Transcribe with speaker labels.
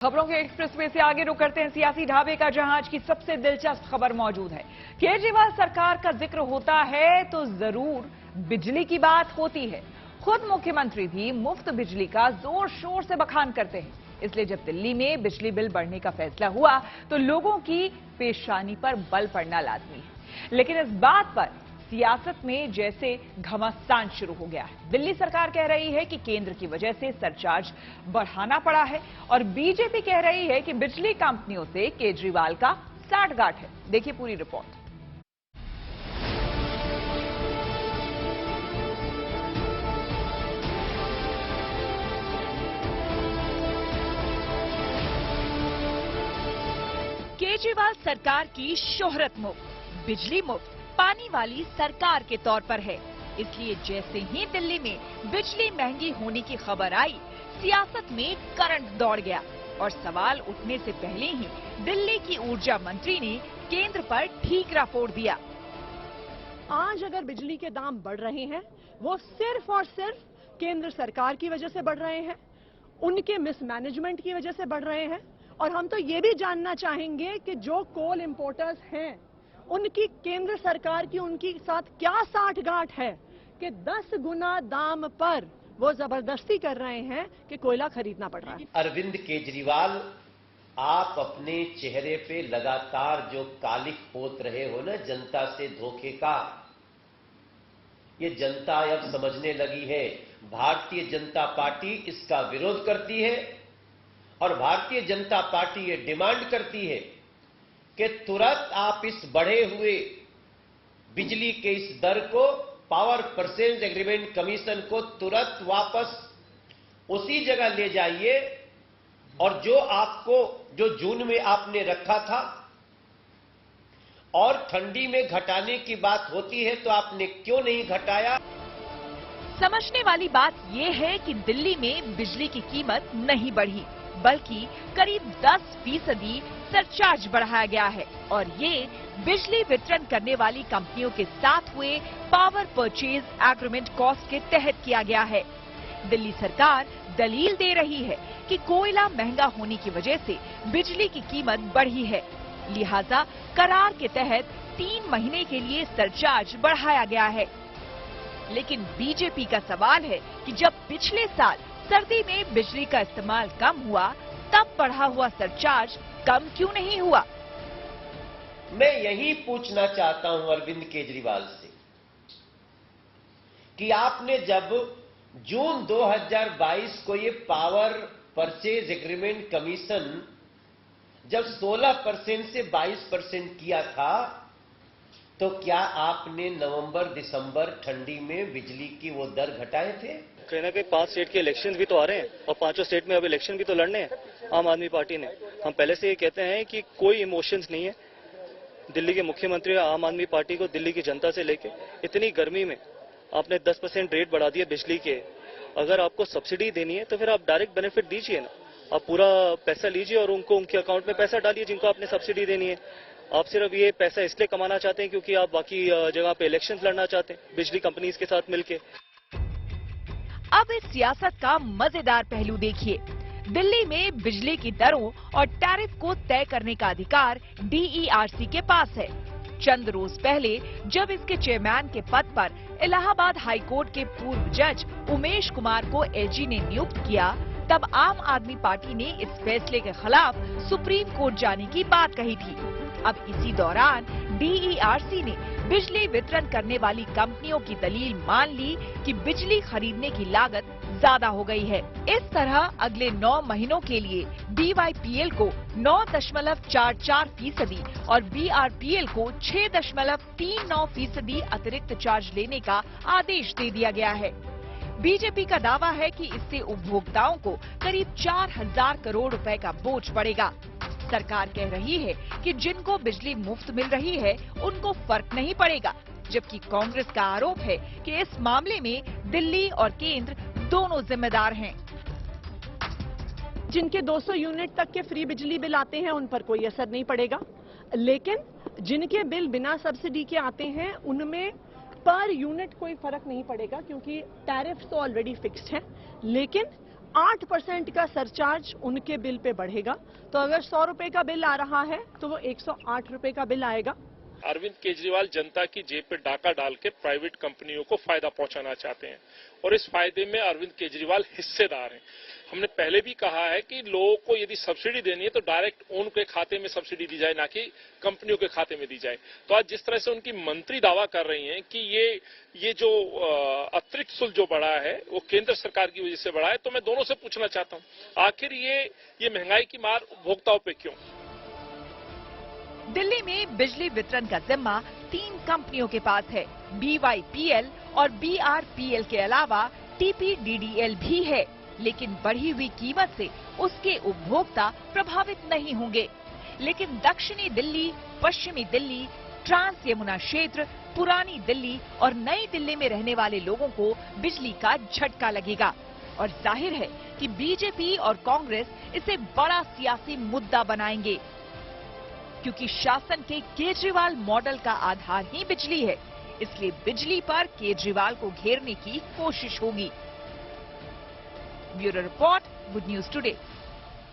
Speaker 1: खबरों के एक्सप्रेसवे से आगे रुक करते हैं सियासी ढाबे का, जहां आज की सबसे दिलचस्प खबर मौजूद है। केजरीवाल सरकार का जिक्र होता है तो जरूर बिजली की बात होती है। खुद मुख्यमंत्री भी मुफ्त बिजली का जोर शोर से बखान करते हैं। इसलिए जब दिल्ली में बिजली बिल बढ़ने का फैसला हुआ तो लोगों की पेशानी पर बल पड़ना लाजमी है। लेकिन इस बात पर सियासत में जैसे घमासान शुरू हो गया है। दिल्ली सरकार कह रही है कि केंद्र की वजह से सरचार्ज बढ़ाना पड़ा है और बीजेपी कह रही है कि बिजली कंपनियों से केजरीवाल का साठगांठ है। देखिए पूरी रिपोर्ट। केजरीवाल सरकार की शोहरत मुफ्त, बिजली मुफ्त, पानी वाली सरकार के तौर पर है। इसलिए जैसे ही दिल्ली में बिजली महंगी होने की खबर आई, सियासत में करंट दौड़ गया और सवाल उठने से पहले ही दिल्ली की ऊर्जा मंत्री ने केंद्र पर ठीकरा फोड़ दिया।
Speaker 2: आज अगर बिजली के दाम बढ़ रहे हैं, वो सिर्फ और सिर्फ केंद्र सरकार की वजह से बढ़ रहे हैं, उनके मिसमैनेजमेंट की वजह से बढ़ रहे हैं। और हम तो ये भी जानना चाहेंगे कि जो कोल इंपोर्टर्स हैं, उनकी केंद्र सरकार की उनके साथ क्या साठगांठ है कि 10 गुना दाम पर वो जबरदस्ती कर रहे हैं कि कोयला खरीदना पड़ रहा है।
Speaker 3: अरविंद केजरीवाल, आप अपने चेहरे पे लगातार जो कालिख पोत रहे हो ना जनता से धोखे का, ये जनता अब समझने लगी है। भारतीय जनता पार्टी इसका विरोध करती है और भारतीय जनता पार्टी ये डिमांड करती है कि तुरंत आप इस बढ़े हुए बिजली के इस दर को पावर परचेज एग्रीमेंट कमीशन को तुरंत वापस उसी जगह ले जाइए और जो जून में आपने रखा था, और ठंडी में घटाने की बात होती है तो आपने क्यों नहीं घटाया।
Speaker 1: समझने वाली बात यह है कि दिल्ली में बिजली की कीमत नहीं बढ़ी, बल्कि करीब 10% सरचार्ज बढ़ाया गया है और ये बिजली वितरण करने वाली कंपनियों के साथ हुए पावर परचेज एग्रीमेंट कॉस्ट के तहत किया गया है। दिल्ली सरकार दलील दे रही है कि कोयला महंगा होने की वजह से बिजली की कीमत बढ़ी है, लिहाजा करार के तहत 3 महीने के लिए सरचार्ज बढ़ाया गया है। लेकिन बीजेपी का सवाल है कि जब पिछले साल सर्दी में बिजली का इस्तेमाल कम हुआ, तब बढ़ा हुआ सरचार्ज कम क्यों नहीं हुआ।
Speaker 3: मैं यही पूछना चाहता हूं अरविंद केजरीवाल से कि आपने जब जून 2022 को ये पावर परचेज एग्रीमेंट कमीशन जब 16% से 22% किया था, तो क्या आपने नवंबर दिसंबर ठंडी में बिजली की वो दर घटाए थे?
Speaker 4: कहीं ना कहीं 5 स्टेट के इलेक्शन भी तो आ रहे हैं और 5 स्टेट में अब इलेक्शन भी तो लड़ने हैं आम आदमी पार्टी ने। हम पहले से ये कहते हैं कि कोई इमोशंस नहीं है। दिल्ली के मुख्यमंत्री आम आदमी पार्टी को दिल्ली की जनता से लेके इतनी गर्मी में आपने 10% रेट बढ़ा दिए बिजली के। अगर आपको सब्सिडी देनी है तो फिर आप डायरेक्ट बेनिफिट दीजिए ना, आप पूरा पैसा लीजिए और उनको उनके अकाउंट में पैसा डालिए जिनको आपने सब्सिडी देनी है। आप सिर्फ ये पैसा इसलिए कमाना चाहते हैं क्योंकि आप बाकी जगह पे इलेक्शंस लड़ना चाहते हैं बिजली कंपनीज के साथ मिलके।
Speaker 1: अब इस सियासत का मजेदार पहलू देखिए। दिल्ली में बिजली की दरों और टैरिफ को तय करने का अधिकार DERC के पास है। चंद रोज पहले जब इसके चेयरमैन के पद पर इलाहाबाद हाईकोर्ट के पूर्व जज उमेश कुमार को LG ने नियुक्त किया, तब आम आदमी पार्टी ने इस फैसले के खिलाफ सुप्रीम कोर्ट जाने की बात कही थी। अब इसी दौरान DERC ने बिजली वितरण करने वाली कंपनियों की दलील मान ली कि बिजली खरीदने की लागत ज्यादा हो गई है। इस तरह अगले 9 महीनों के लिए BYPL को 9.44% और BRPL को 6.39% अतिरिक्त चार्ज लेने का आदेश दे दिया गया है। बीजेपी का दावा है कि इससे उपभोक्ताओं को करीब 4,000 करोड़ रुपए का बोझ पड़ेगा। सरकार कह रही है कि जिनको बिजली मुफ्त मिल रही है उनको फर्क नहीं पड़ेगा, जबकि कांग्रेस का आरोप है कि इस मामले में दिल्ली और केंद्र दोनों जिम्मेदार हैं।
Speaker 2: जिनके 200 यूनिट तक के फ्री बिजली बिल आते हैं उन पर कोई असर नहीं पड़ेगा, लेकिन जिनके बिल बिना सब्सिडी के आते हैं उनमें पर यूनिट कोई फर्क नहीं पड़ेगा क्योंकि टैरिफ तो ऑलरेडी फिक्स्ड है। लेकिन 8% का सरचार्ज उनके बिल पे बढ़ेगा। तो अगर 100 रुपए का बिल आ रहा है तो वो 108 रुपए का बिल आएगा।
Speaker 5: अरविंद केजरीवाल जनता की जेब पे डाका डाल के प्राइवेट कंपनियों को फायदा पहुंचाना चाहते हैं और इस फायदे में अरविंद केजरीवाल हिस्सेदार हैं। हमने पहले भी कहा है कि लोगों को यदि सब्सिडी देनी है तो डायरेक्ट उनके खाते में सब्सिडी दी जाए, ना कि कंपनियों के खाते में दी जाए। तो आज जिस तरह से उनकी मंत्री दावा कर रही हैं कि ये जो अतिरिक्त शुल्क जो बढ़ा है वो केंद्र सरकार की वजह से बढ़ा है, तो मैं दोनों से पूछना चाहता हूं आखिर ये महंगाई की मार उपभोक्ताओं पे क्यों?
Speaker 1: दिल्ली में बिजली वितरण का जिम्मा 3 कंपनियों के पास है। BYPL और BRPL के अलावा TPDDL भी है, लेकिन बढ़ी हुई कीमत से उसके उपभोक्ता प्रभावित नहीं होंगे। लेकिन दक्षिणी दिल्ली, पश्चिमी दिल्ली, ट्रांस यमुना क्षेत्र, पुरानी दिल्ली और नई दिल्ली में रहने वाले लोगों को बिजली का झटका लगेगा और जाहिर है कि बीजेपी और कांग्रेस इसे बड़ा सियासी मुद्दा बनाएंगे, क्योंकि शासन के केजरीवाल मॉडल का आधार ही बिजली है। इसलिए बिजली पर केजरीवाल को घेरने की कोशिश होगी। Bureau report, good news today.